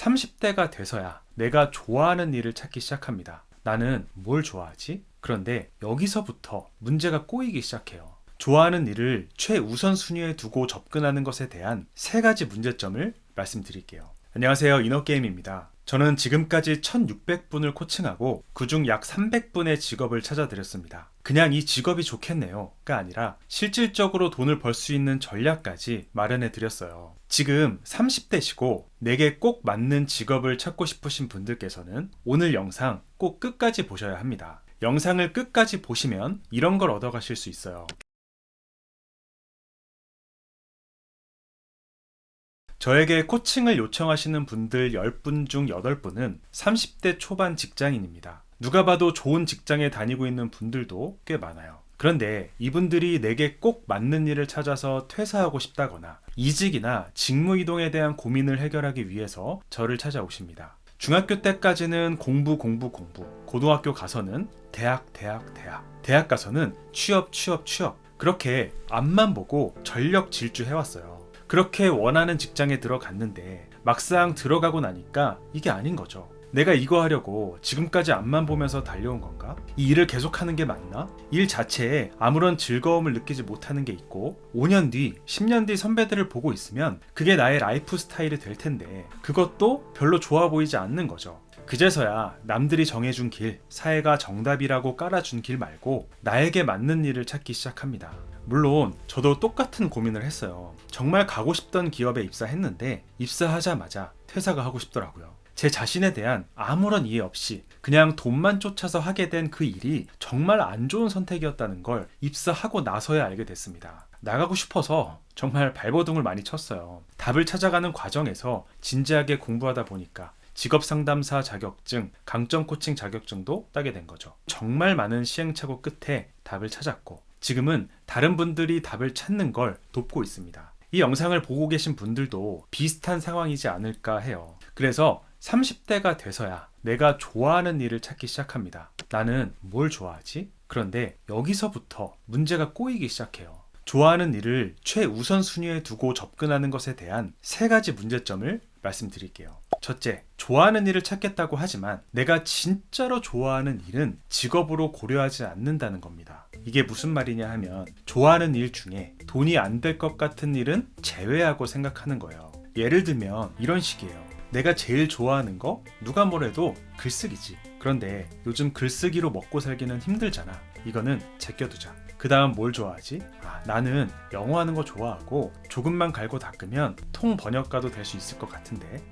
30대가 돼서야 내가 좋아하는 일을 찾기 시작합니다. 나는 뭘 좋아하지? 그런데 여기서부터 문제가 꼬이기 시작해요. 좋아하는 일을 최우선순위에 두고 접근하는 것에 대한 세 가지 문제점을 말씀드릴게요. 안녕하세요. 이너게임입니다. 저는 지금까지 1600분을 코칭하고 그중 약 300분의 직업을 찾아드렸습니다. 그냥 이 직업이 좋겠네요가 아니라 실질적으로 돈을 벌 수 있는 전략까지 마련해 드렸어요. 지금 30대시고 내게 꼭 맞는 직업을 찾고 싶으신 분들께서는 오늘 영상 꼭 끝까지 보셔야 합니다. 영상을 끝까지 보시면 이런 걸 얻어가실 수 있어요. 저에게 코칭을 요청하시는 분들 10분 중 8분은 30대 초반 직장인입니다. 누가 봐도 좋은 직장에 다니고 있는 분들도 꽤 많아요. 그런데 이분들이 내게 꼭 맞는 일을 찾아서 퇴사하고 싶다거나 이직이나 직무 이동에 대한 고민을 해결하기 위해서 저를 찾아오십니다. 중학교 때까지는 공부, 고등학교 가서는 대학 가서는 취업. 그렇게 앞만 보고 전력 질주해왔어요. 그렇게 원하는 직장에 들어갔는데 막상 들어가고 나니까 이게 아닌 거죠. 내가 이거 하려고 지금까지 앞만 보면서 달려온 건가? 이 일을 계속하는 게 맞나? 일 자체에 아무런 즐거움을 느끼지 못하는 게 있고 5년 뒤, 10년 뒤 선배들을 보고 있으면 그게 나의 라이프 스타일이 될 텐데 그것도 별로 좋아 보이지 않는 거죠. 그제서야 남들이 정해준 길, 사회가 정답이라고 깔아준 길 말고 나에게 맞는 일을 찾기 시작합니다. 물론 저도 똑같은 고민을 했어요. 정말 가고 싶던 기업에 입사했는데 입사하자마자 퇴사가 하고 싶더라고요. 제 자신에 대한 아무런 이해 없이 그냥 돈만 쫓아서 하게 된 그 일이 정말 안 좋은 선택이었다는 걸 입사하고 나서야 알게 됐습니다. 나가고 싶어서 정말 발버둥을 많이 쳤어요. 답을 찾아가는 과정에서 진지하게 공부하다 보니까 직업상담사 자격증, 강점 코칭 자격증도 따게 된 거죠. 정말 많은 시행착오 끝에 답을 찾았고 지금은 다른 분들이 답을 찾는 걸 돕고 있습니다. 이 영상을 보고 계신 분들도 비슷한 상황이지 않을까 해요. 그래서 30대가 돼서야 내가 좋아하는 일을 찾기 시작합니다. 나는 뭘 좋아하지? 그런데 여기서부터 문제가 꼬이기 시작해요. 좋아하는 일을 최우선순위에 두고 접근하는 것에 대한 세 가지 문제점을 말씀드릴게요. 첫째, 좋아하는 일을 찾겠다고 하지만 내가 진짜로 좋아하는 일은 직업으로 고려하지 않는다는 겁니다. 이게 무슨 말이냐 하면 좋아하는 일 중에 돈이 안 될 것 같은 일은 제외하고 생각하는 거예요. 예를 들면 이런 식이에요. 내가 제일 좋아하는 거 누가 뭐래도 글쓰기지. 그런데 요즘 글쓰기로 먹고 살기는 힘들잖아. 이거는 제껴두자. 그 다음 뭘 좋아하지? 나는 영어 하는 거 좋아하고 조금만 갈고 닦으면 통 번역가도 될 수 있을 것 같은데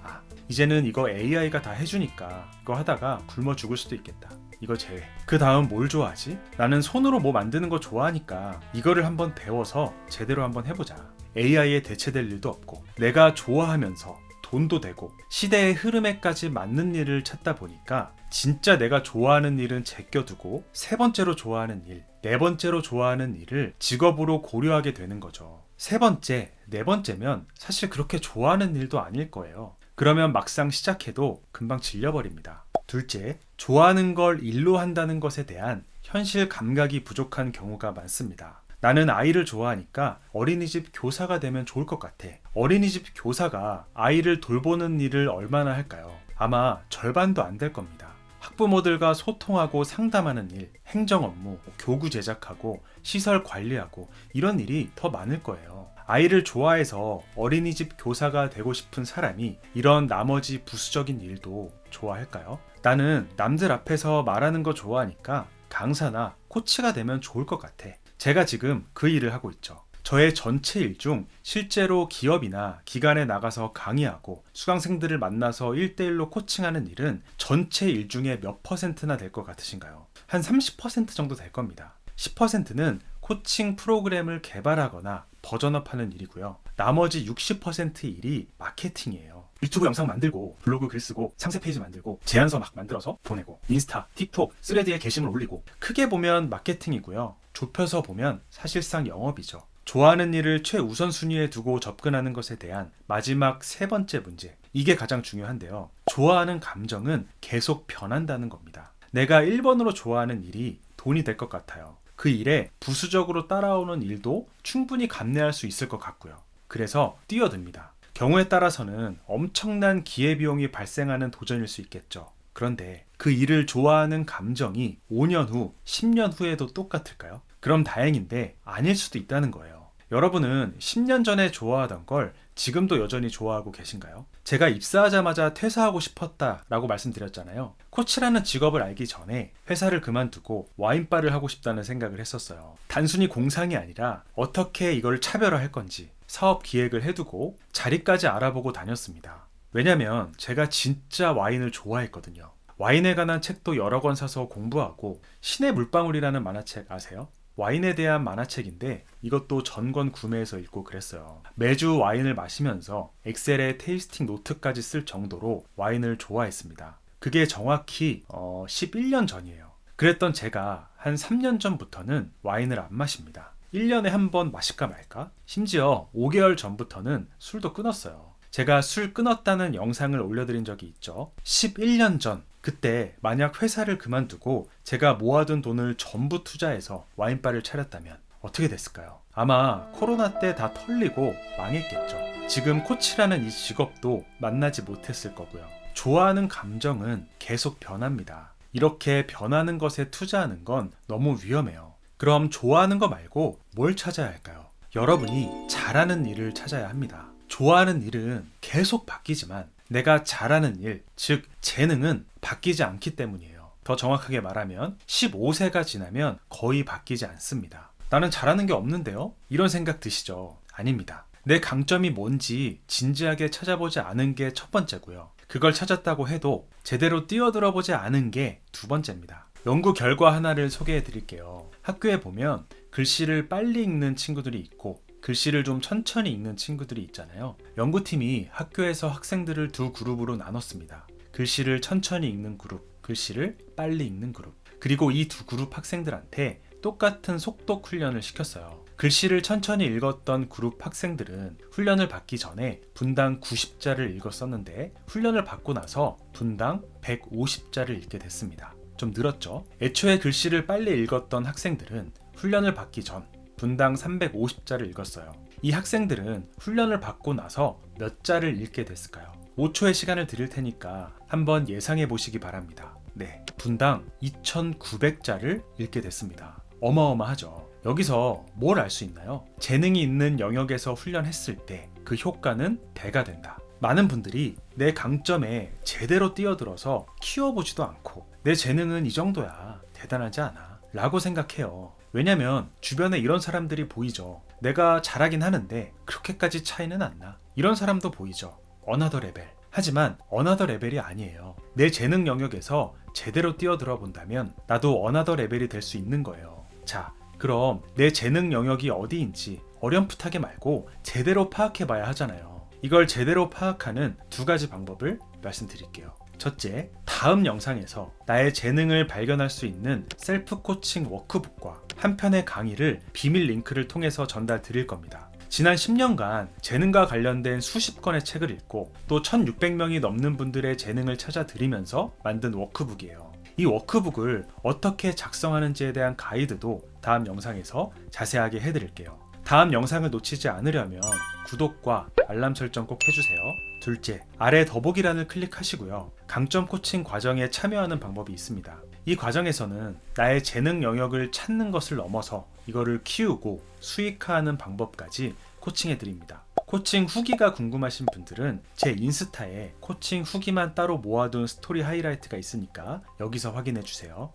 이제는 이거 AI가 다 해주니까 이거 하다가 굶어 죽을 수도 있겠다. 이거 제외. 그 다음 뭘 좋아하지? 나는 손으로 뭐 만드는 거 좋아하니까 이거를 한번 배워서 제대로 한번 해보자. AI에 대체될 일도 없고 내가 좋아하면서 돈도 되고 시대의 흐름에까지 맞는 일을 찾다 보니까 진짜 내가 좋아하는 일은 제껴두고 세 번째로 좋아하는 일, 네 번째로 좋아하는 일을 직업으로 고려하게 되는 거죠. 세 번째, 네 번째면 사실 그렇게 좋아하는 일도 아닐 거예요. 그러면 막상 시작해도 금방 질려버립니다. 둘째, 좋아하는 걸 일로 한다는 것에 대한 현실 감각이 부족한 경우가 많습니다. 나는 아이를 좋아하니까 어린이집 교사가 되면 좋을 것 같아. 어린이집 교사가 아이를 돌보는 일을 얼마나 할까요? 아마 절반도 안 될 겁니다. 학부모들과 소통하고 상담하는 일, 행정 업무, 교구 제작하고 시설 관리하고 이런 일이 더 많을 거예요. 아이를 좋아해서 어린이집 교사가 되고 싶은 사람이 이런 나머지 부수적인 일도 좋아할까요? 나는 남들 앞에서 말하는 거 좋아하니까 강사나 코치가 되면 좋을 것 같아. 제가 지금 그 일을 하고 있죠. 저의 전체 일 중 실제로 기업이나 기관에 나가서 강의하고 수강생들을 만나서 1대1로 코칭하는 일은 전체 일 중에 몇 퍼센트나 될 것 같으신가요? 한 30% 정도 될 겁니다. 10%는 코칭 프로그램을 개발하거나 버전업하는 일이고요. 나머지 60% 일이 마케팅이에요. 유튜브 영상 만들고 블로그 글 쓰고 상세 페이지 만들고 제안서 막 만들어서 보내고 인스타, 틱톡, 스레드에 게시물 올리고 크게 보면 마케팅이고요. 좁혀서 보면 사실상 영업이죠. 좋아하는 일을 최우선순위에 두고 접근하는 것에 대한 마지막 세 번째 문제. 이게 가장 중요한데요. 좋아하는 감정은 계속 변한다는 겁니다. 내가 1번으로 좋아하는 일이 돈이 될 것 같아요. 그 일에 부수적으로 따라오는 일도 충분히 감내할 수 있을 것 같고요. 그래서 뛰어듭니다. 경우에 따라서는 엄청난 기회비용이 발생하는 도전일 수 있겠죠. 그런데 그 일을 좋아하는 감정이 5년 후, 10년 후에도 똑같을까요? 그럼 다행인데 아닐 수도 있다는 거예요. 여러분은 10년 전에 좋아하던 걸 지금도 여전히 좋아하고 계신가요? 제가 입사하자마자 퇴사하고 싶었다라고 말씀드렸잖아요. 코치라는 직업을 알기 전에 회사를 그만두고 와인바를 하고 싶다는 생각을 했었어요. 단순히 공상이 아니라 어떻게 이걸 차별화할 건지 사업 기획을 해두고 자리까지 알아보고 다녔습니다. 왜냐면 제가 진짜 와인을 좋아했거든요. 와인에 관한 책도 여러 권 사서 공부하고 신의 물방울이라는 만화책 아세요? 와인에 대한 만화책인데 이것도 전권 구매해서 읽고 그랬어요. 매주 와인을 마시면서 엑셀에 테이스팅 노트까지 쓸 정도로 와인을 좋아했습니다. 그게 정확히 11년 전이에요. 그랬던 제가 한 3년 전부터는 와인을 안 마십니다. 1년에 한 번 마실까 말까? 심지어 5개월 전부터는 술도 끊었어요. 제가 술 끊었다는 영상을 올려드린 적이 있죠. 11년 전, 그때 만약 회사를 그만두고 제가 모아둔 돈을 전부 투자해서 와인바를 차렸다면 어떻게 됐을까요? 아마 코로나 때 다 털리고 망했겠죠. 지금 코치라는 이 직업도 만나지 못했을 거고요. 좋아하는 감정은 계속 변합니다. 이렇게 변하는 것에 투자하는 건 너무 위험해요. 그럼 좋아하는 거 말고 뭘 찾아야 할까요? 여러분이 잘하는 일을 찾아야 합니다. 좋아하는 일은 계속 바뀌지만 내가 잘하는 일, 즉 재능은 바뀌지 않기 때문이에요. 더 정확하게 말하면 15세가 지나면 거의 바뀌지 않습니다. 나는 잘하는 게 없는데요? 이런 생각 드시죠? 아닙니다. 내 강점이 뭔지 진지하게 찾아보지 않은 게 첫 번째고요. 그걸 찾았다고 해도 제대로 뛰어들어 보지 않은 게 두 번째입니다. 연구 결과 하나를 소개해 드릴게요. 학교에 보면 글씨를 빨리 읽는 친구들이 있고 글씨를 좀 천천히 읽는 친구들이 있잖아요. 연구팀이 학교에서 학생들을 두 그룹으로 나눴습니다. 글씨를 천천히 읽는 그룹, 글씨를 빨리 읽는 그룹. 그리고 이 두 그룹 학생들한테 똑같은 속독 훈련을 시켰어요. 글씨를 천천히 읽었던 그룹 학생들은 훈련을 받기 전에 분당 90자를 읽었었는데 훈련을 받고 나서 분당 150자를 읽게 됐습니다. 좀 늘었죠? 애초에 글씨를 빨리 읽었던 학생들은 훈련을 받기 전 분당 350자를 읽었어요. 이 학생들은 훈련을 받고 나서 몇 자를 읽게 됐을까요? 5초의 시간을 드릴 테니까 한번 예상해 보시기 바랍니다. 네, 분당 2900자를 읽게 됐습니다. 어마어마하죠. 여기서 뭘 알 수 있나요? 재능이 있는 영역에서 훈련했을 때 그 효과는 배가 된다. 많은 분들이 내 강점에 제대로 뛰어들어서 키워보지도 않고 내 재능은 이 정도야, 대단하지 않아 라고 생각해요. 왜냐면 주변에 이런 사람들이 보이죠. 내가 잘하긴 하는데 그렇게까지 차이는 안 나. 이런 사람도 보이죠. 어나더 레벨. 하지만 어나더 레벨이 아니에요. 내 재능 영역에서 제대로 뛰어들어 본다면 나도 어나더 레벨이 될 수 있는 거예요. 자, 그럼 내 재능 영역이 어디인지 어렴풋하게 말고 제대로 파악해 봐야 하잖아요. 이걸 제대로 파악하는 두 가지 방법을 말씀드릴게요. 첫째, 다음 영상에서 나의 재능을 발견할 수 있는 셀프 코칭 워크북과 한 편의 강의를 비밀 링크를 통해서 전달 드릴 겁니다. 지난 10년간 재능과 관련된 수십 권의 책을 읽고 또 1600명이 넘는 분들의 재능을 찾아 드리면서 만든 워크북이에요. 이 워크북을 어떻게 작성하는지에 대한 가이드도 다음 영상에서 자세하게 해드릴게요. 다음 영상을 놓치지 않으려면 구독과 알람 설정 꼭 해주세요. 둘째, 아래 더보기란을 클릭하시고요. 강점 코칭 과정에 참여하는 방법이 있습니다. 이 과정에서는 나의 재능 영역을 찾는 것을 넘어서 이거를 키우고 수익화하는 방법까지 코칭해 드립니다. 코칭 후기가 궁금하신 분들은 제 인스타에 코칭 후기만 따로 모아둔 스토리 하이라이트가 있으니까 여기서 확인해 주세요.